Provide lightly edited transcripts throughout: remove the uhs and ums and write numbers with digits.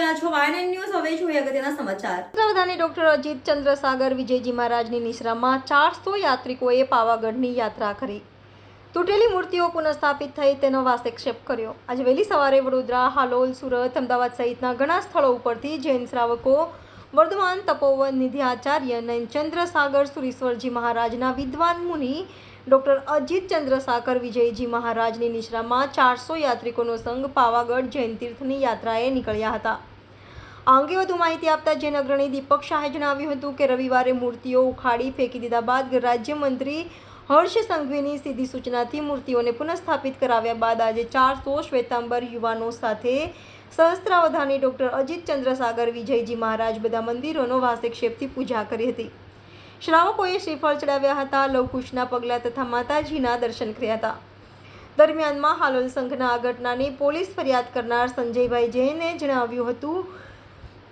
રહ્યા છો વાયન ન્યૂઝ. હવે જોઈએ અગત્યના સમાચાર. રાષ્ટ્રપ્રધાની ડોક્ટર અજીત ચંદ્ર સાગર વિજયજી મહારાજની નિશ્રામાં 400 યાત્રિકોએ પાવાગઢની યાત્રા કરી. તૂટેલી મૂર્તિઓ પુનઃસ્થાપિત થઈ તેનો વાસ્તક્ષેપ કર્યો. આજે વહેલી સવારે વડોદરા, હાલોલ, સુરત, અમદાવાદ સહિતના ઘણા સ્થળો ઉપરથી જૈન શ્રાવકો વર્ધમાન તપોવન નિધિ આચાર્ય નયનચંદ્ર સાગર સુરીશ્વરજી મહારાજના વિદ્વાન મુનિ ડોક્ટર અજીત ચંદ્ર સાગર વિજયજી મહારાજની નિશ્રામાં 400 યાત્રિકોનો સંઘ પાવાગઢ જૈન તીર્થની યાત્રાએ નીકળ્યા હતા. આ અંગે વધુ માહિતી આપતા જૈન અગ્રણી દીપક શાહે જણાવ્યું હતું કે રવિવારે મૂર્તિઓ ઉખાડી ફેંકી દીધા બાદ રાજ્યમંત્રી હર્ષ સંઘવીની સીધી સૂચનાથી મૂર્તિઓને પુનઃસ્થાપિત કરાવ્યા બાદ આજે 400 શ્વેતાંબર યુવાનો સાથે સહસ્ત્રાવધાની ડોક્ટર અજીત ચંદ્ર સાગર વિજયજી મહારાજ બધા મંદિરોનો વાસ્તક્ષેપથી પૂજા કરી હતી. શ્રાવકોએ શ્રીફળ ચડાવ્યા હતા, લવકુશના પગલાં તથા માતાજીના દર્શન કર્યા હતા. દરમિયાનમાં હાલોલ સંઘના આ ઘટનાની પોલીસ ફરિયાદ કરનાર સંજયભાઈ જૈને જણાવ્યું હતું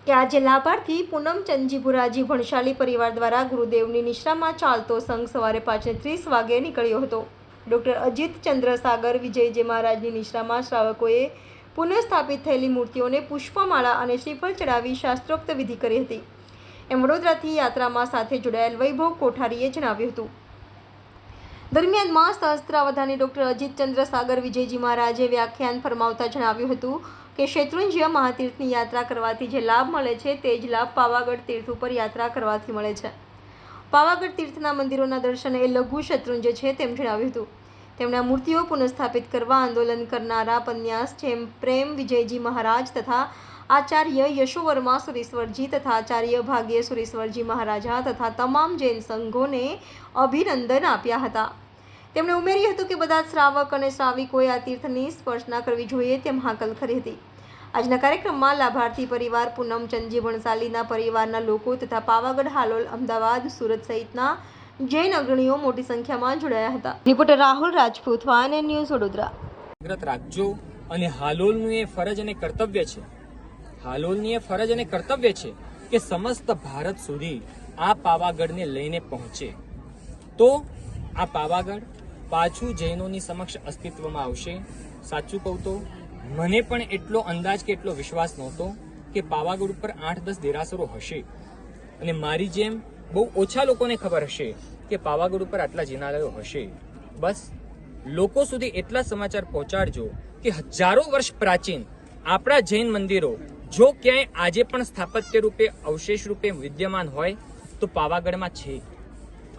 કે આજે લાભાર્થી પૂનમ ચંદજી ભુરાજી ભણશાલી પરિવાર દ્વારા ગુરુદેવની નિશ્રામાં ચાલતો સંઘ સવારે 5:30 વાગે નીકળ્યો હતો. ડોક્ટર અજીત ચંદ્ર સાગર વિજયજી મહારાજની નિશ્રામાં શ્રાવકોએ પુનઃસ્થાપિત થયેલી મૂર્તિઓને પુષ્પમાળા અને શ્રીફળ ચડાવી શાસ્ત્રોક્ત વિધિ કરી હતી એમ વડોદરાથી યાત્રામાં સાથે જોડાયેલ વૈભવ કોઠારીએ જણાવ્યું હતું. દરમિયાનમાં સહસ્ત્રાવધાની ડોક્ટર અજીત ચંદ્ર સાગર વિજયજી મહારાજે વ્યાખ્યાન ફરમાવતા જણાવ્યું હતું કે શેત્રુંજ્ય મહાતીર્થની યાત્રા કરવાથી જે લાભ મળે છે તે જ લાભ પાવાગઢ તીર્થ ઉપર યાત્રા કરવાથી મળે છે. પાવાગઢ તીર્થના મંદિરોના દર્શન એ લઘુ શેત્રુંજ્ય છે તેમ જણાવ્યું હતું. તેમણે મૂર્તિઓ પુનઃસ્થાપિત કરવા આંદોલન કરનારા પન્યાસ જેમ પ્રેમ વિજયજી મહારાજ તથા આચાર્ય યશોવર્મા સુરીશ્વરજી તથા આચાર્ય ભાગ્ય સુરીશ્વરજી મહારાજા તથા તમામ જૈન સંઘોને અભિનંદન આપ્યા હતા. તેમણે ઉમેર્યું હતું કે બધા શ્રાવક અને શ્રાવિકોએ આ તીર્થની સ્પર્શના કરવી જોઈએ તેમ હાકલ કરી હતી. આજના કાર્યક્રમમાં લાભાર્થી પરિવાર, પૂનમ ચંદજી ભણસાલીના પરિવારના લોકો તથા પાવાગઢ, હાલોલ, અમદાવાદ, સુરત સહિતના જૈન અગ્રણીઓ મોટી સંખ્યામાં જોડાયા હતા. રિપોર્ટર રાહુલ રાજપૂત, વાયન ન્યૂઝ, વડોદરા. રાખજો અને હાલોલનું એ ફરજ અને કર્તવ્ય છે. હાલોલની એ ફરજ અને કર્તવ્ય છે કે સમસ્ત ભારત સુધી આ પાવાગઢને લઈને પહોંચે તો આ પાવાગઢ પાછું જૈનોની સમક્ષ અસ્તિત્વમાં આવશે. સાચું કહું તો મને પણ એટલો અંદાજ કે એટલો વિશ્વાસ નહોતો કે પાવાગઢ ઉપર 8-10 દેરાસરો હશે અને મારી જેમ બહુ ઓછા લોકોને ખબર હશે કે પાવાગઢ ઉપર આટલા જૈનાલયો હશે. બસ લોકો સુધી એટલા સમાચાર પહોંચાડજો કે હજારો વર્ષ પ્રાચીન આપણા જૈન મંદિરો જો ક્યાંય આજે પણ સ્થાપત્ય રૂપે અવશેષ રૂપે વિદ્યમાન હોય તો પાવાગઢમાં છે.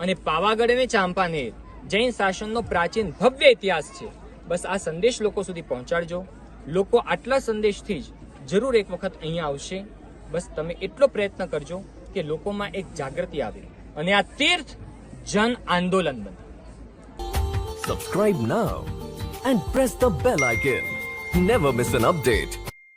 અને પાવાગઢ અને ચાંપાનેર જૈન શાસનનો પ્રાચીન ભવ્ય ઇતિહાસ છે. બસ આ સંદેશ લોકો સુધી પહોંચાડજો. લોકો આટલા સંદેશથી જ જરૂર એક વખત અહીંયા આવશે. બસ તમે એટલો પ્રયત્ન કરજો કે લોકોમાં એક જાગૃતિ આવે અને આ તીર્થ જન આંદોલન બને. Subscribe now and press the bell icon. Never miss an update.